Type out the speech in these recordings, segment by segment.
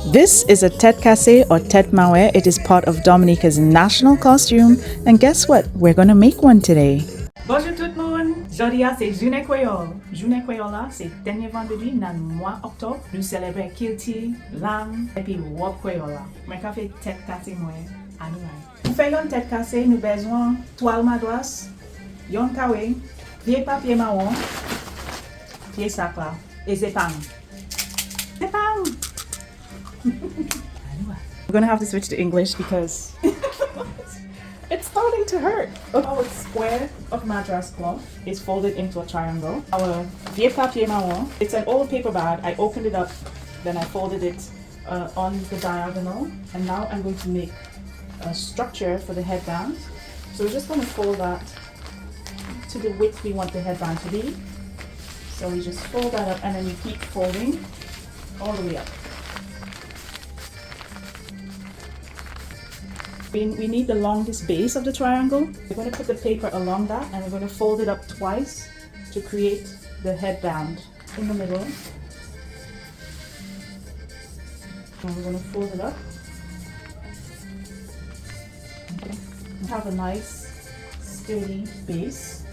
This is a Tête Cassée or Tête Maoué. It is part of Dominica's national costume. And guess what? We're going to make one today. Bonjour tout le monde! Jodi c'est Journée Créole. Journée Créole là, c'est dernier vendredi dans le mois octobre. Nous célébrons Kilti, Lang et puis Wop Créole là. Moi, je fais Tête Cassée moi à nous. Pour faire une Tête Cassée, nous avons besoin de toile madras, yon kawé, vieux papier marron, vieux sac là, et zépang. Zépang! We're gonna have to switch to English because it's starting to hurt. Our square of madras cloth is folded into a triangle. Our vieux papier marron, it's an old paper bag. I opened it up, then I folded it on the diagonal, and now I'm going to make a structure for the headband. So we're just going to fold that to the width we want the headband to be. So we just fold that up and then we keep folding all the way up. We need the longest base of the triangle. We're going to put the paper along that and we're going to fold it up twice to create the headband in the middle. And we're going to fold it up. Okay. Have a nice sturdy base.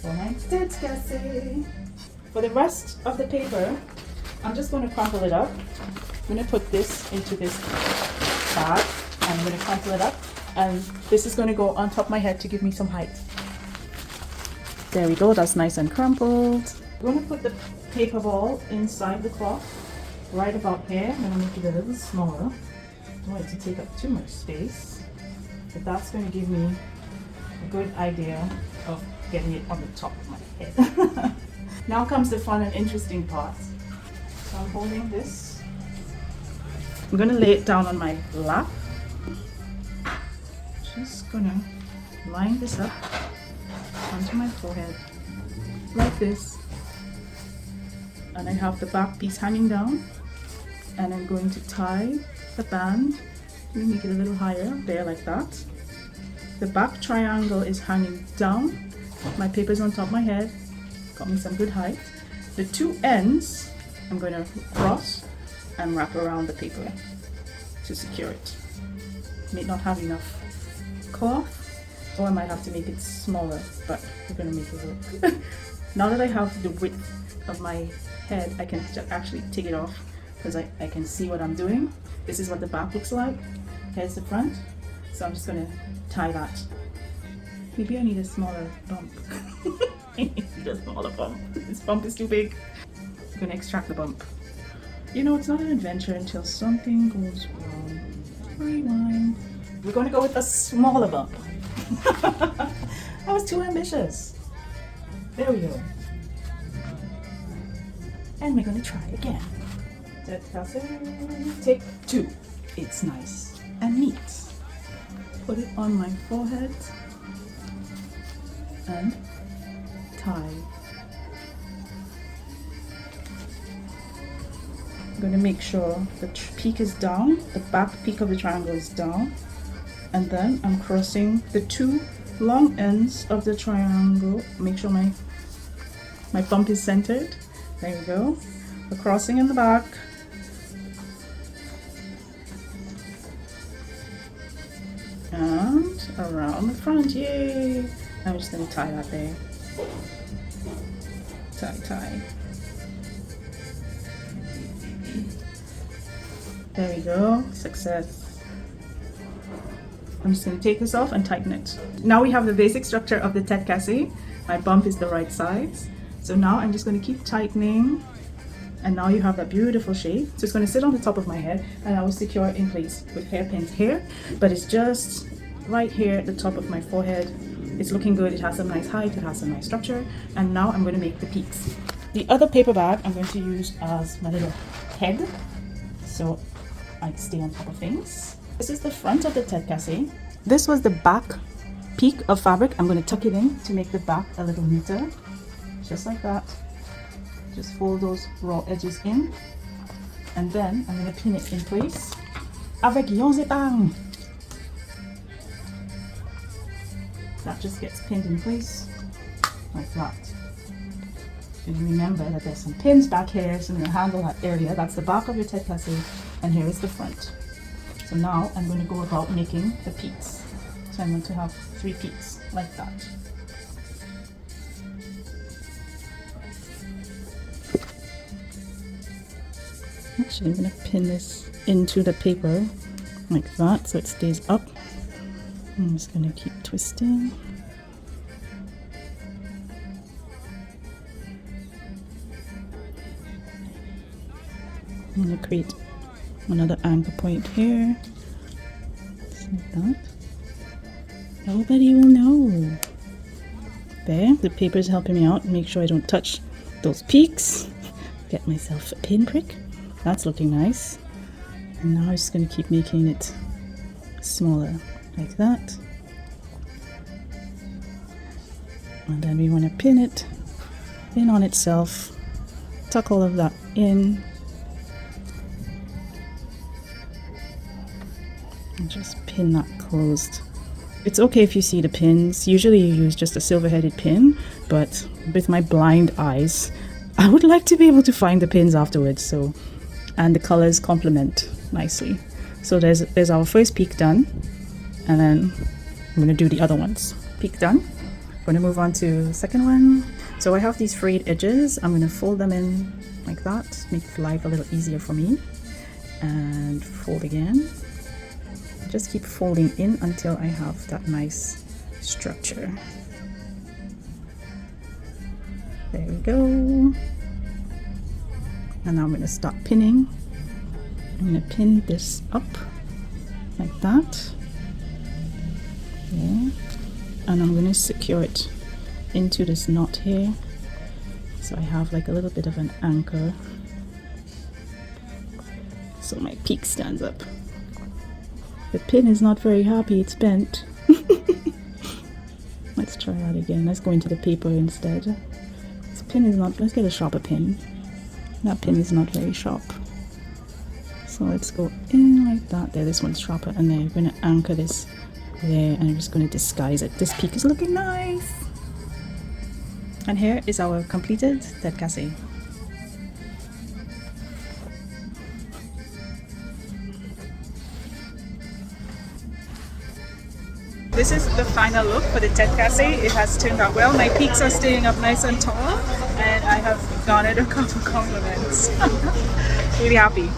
Tête Cassée. For the rest of the paper, I'm just going to crumple it up. I'm going to put this into this bag and I'm going to crumple it up, and this is going to go on top of my head to give me some height. There we go, that's nice and crumpled. I'm going to put the paper ball inside the cloth right about here. I'm going to make it a little smaller. I don't want it to take up too much space, but that's going to give me a good idea of getting it on the top of my head. Now comes the fun and interesting part. So I'm holding this. I'm going to lay it down on my lap. Just going to line this up onto my forehead like this. And I have the back piece hanging down. And I'm going to tie the band. Let me make it a little higher, there like that. The back triangle is hanging down. My paper's on top of my head. Got me some good height. The two ends I'm going to cross and wrap around the paper to secure it. May not have enough cloth, or I might have to make it smaller, but we're going to make it work. Now that I have the width of my head, I can actually take it off because I can see what I'm doing. This is what the back looks like. Here's the front. So I'm just going to tie that. Maybe I need a smaller bump. I need a smaller bump. This bump is too big. I'm going to extract the bump. You know, it's not an adventure until something goes wrong. Rewind. We're going to go with a smaller bump. I was too ambitious. There we go. And we're going to try again. Tête Cassée. Take 2. It's nice and neat. Put it on my forehead and tie. I'm going to make sure the peak is down, the back peak of the triangle is down, and then I'm crossing the two long ends of the triangle. Make sure my bump is centered. There we go. The crossing in the back. And around the front, yay! I'm just going to tie that there. Tie. There we go, success. I'm just going to take this off and tighten it. Now we have the basic structure of the Tête Cassée. My bump is the right size. So now I'm just going to keep tightening. And now you have that beautiful shape. So it's going to sit on the top of my head and I will secure it in place with hairpins here. But it's just right here at the top of my forehead. It's looking good, it has some nice height, it has some nice structure. And now I'm going to make the peaks. The other paper bag I'm going to use as my little head. So I stay on top of things. This is the front of the Tête Cassée. This was the back peak of fabric. I'm going to tuck it in to make the back a little neater. Just like that. Just fold those raw edges in. And then I'm going to pin it in place. Avec yon zépang. That just gets pinned in place like that. And remember that there's some pins back here, so I'm going to handle that area. That's the back of your tête cassée, and here is the front. So now I'm going to go about making the peaks. So I'm going to have 3 peaks like that. Actually, I'm going to pin this into the paper like that so it stays up. I'm just going to keep twisting. I'm going to create another anchor point here, just like that. Nobody will know. There, the paper is helping me out. Make sure I don't touch those peaks. Get myself a pin prick. That's looking nice. And now I'm just going to keep making it smaller, like that. And then we want to pin it in on itself. Tuck all of that in. And just pin that closed. It's okay if you see the pins. Usually you use just a silver-headed pin, but with my blind eyes, I would like to be able to find the pins afterwards. So, and the colors complement nicely. So there's our first peak done, and then I'm going to do the other ones. Peak done. I'm going to move on to the second one. So I have these frayed edges. I'm going to fold them in like that, make life a little easier for me, and fold again. Just keep folding in until I have that nice structure. There we go. And now I'm going to start pinning. I'm going to pin this up like that. Yeah. And I'm going to secure it into this knot here. So I have like a little bit of an anchor. So my peak stands up. The pin is not very happy, it's bent. Let's try that again. Let's go into the paper instead. This pin is not, let's get a sharper pin. That pin is not very sharp. So let's go in like that. There, this one's sharper. And then we're going to anchor this there, and I'm just going to disguise it. This peak is looking nice. And here is our completed tête cassée. This is the final look for the tête cassée. It has turned out well. My peaks are staying up nice and tall, and I have garnered a couple compliments. Really happy.